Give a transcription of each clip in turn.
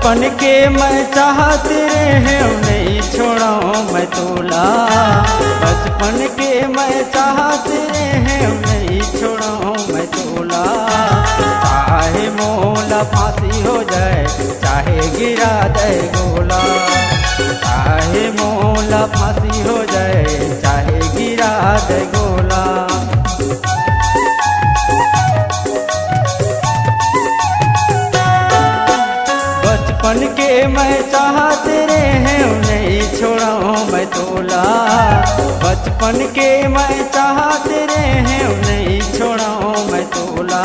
बचपन के मैं चाहते रहे नहीं छोड़ाऊँ मैं तोला। बचपन के मैं चाहते रहे नहीं छोड़ाऊँ मैं तोला। चाहे मोला फांसी हो जाए चाहे गिरा दे गोला। चाहे मोला फांसी हो जाए चाहे गिरा दे गोला। बचपन के मैं चाहते रहे नहीं छोड़ाऊँ मैं तोला। बचपन के मैं चाहते रहे नहीं छोड़ाऊँ मैं तोला।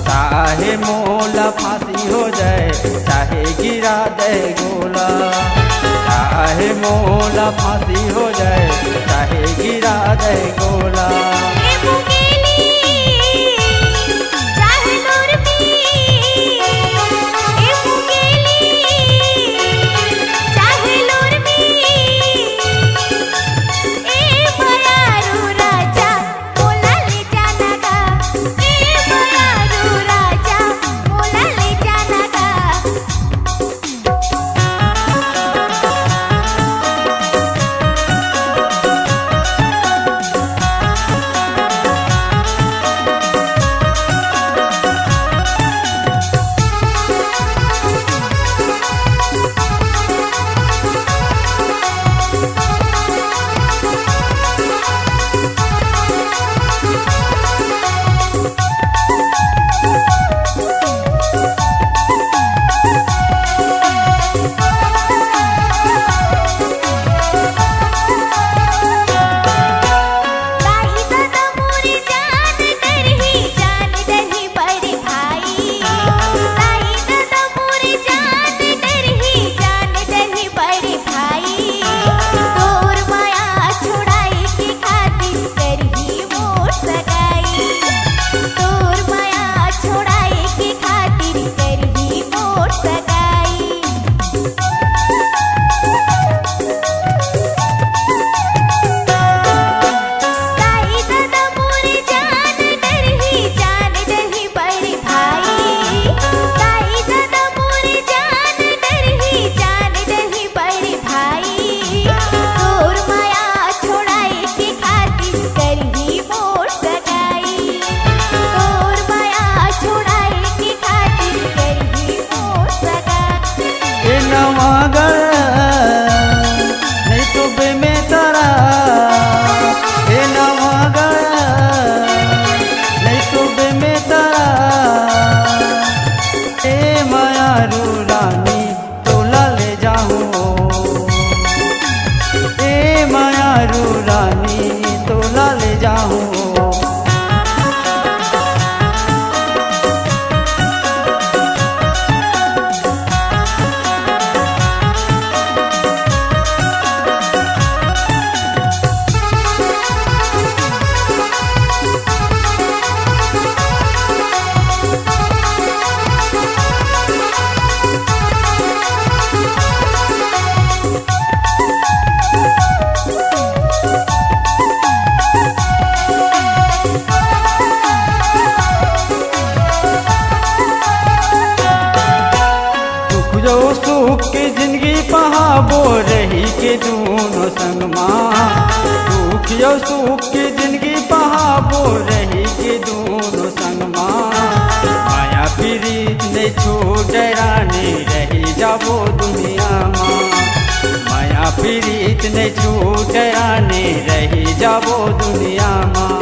चाहे मोला फांसी हो जाए चाहे गिरा दे गोला। चाहे मोला फांसी हो जाए चाहे गिरा दे गोला। नहीं तो बे में तारा ए नवा गया नहीं तो बे में तारा। ए मायारू रानी तोला ले जाऊँ। ए मायारू रानी तोला ले जाऊँ। जो सुख की जिंदगी पहाबो रही के दोनों संग माँ। दुख जो सुख की जिंदगी पहाबो रही के दोनों संग माँ। माया प्रीत ने छूट रानी रही जाबो दुनिया माँ। माया प्रीत ने छूट रानी रही जाबो दुनिया माँ।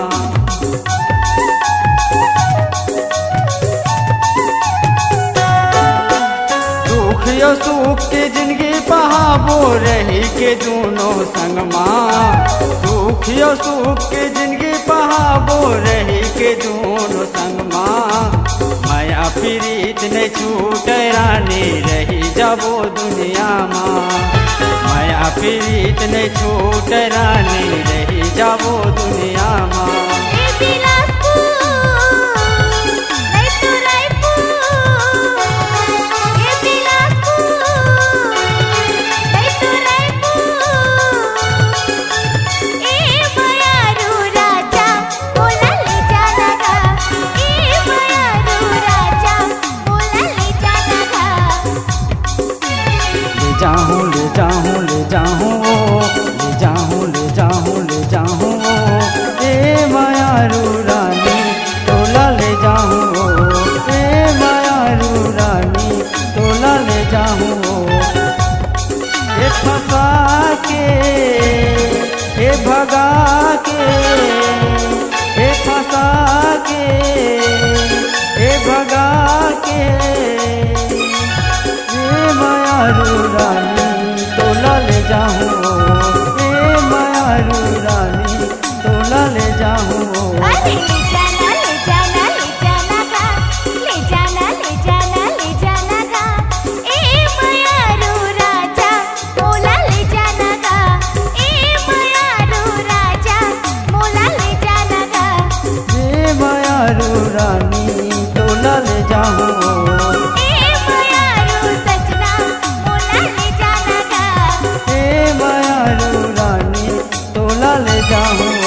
यो सुख की जिंदगी पहाबो रही के दोनों संग माँ। दुख यो सुख की जिंदगी पहाबो रही के दोनों संग माँ। माया प्रीत ने छूट रानी रही जाबो दुनिया माँ। माया प्रीत ने छूट रानी रही जाबो दुनिया माँ। मायारू रानी तोला ले जाऊँ, ए मायारू रानी तोला ले जाऊँ। ए फंसा के ए भगा के, ए फंसा के ए भगा के, ए मायारू रानी तोला ले जाऊँ, ए मायारू रानी तोला ले जाऊँ। अरे ले जाना ले जाना ले जाना गा, ले जाना ले जाना ले जाना गा, ए मायारू राजा मोला ले जाना गा, ए मायारू राजा मोला ले जाना गा। ए मायारू रानी तोला ले जाऊँ, ए मायारू सजना मोला ले जाना गा। ए मायारू रानी तोला ले जाऊँ।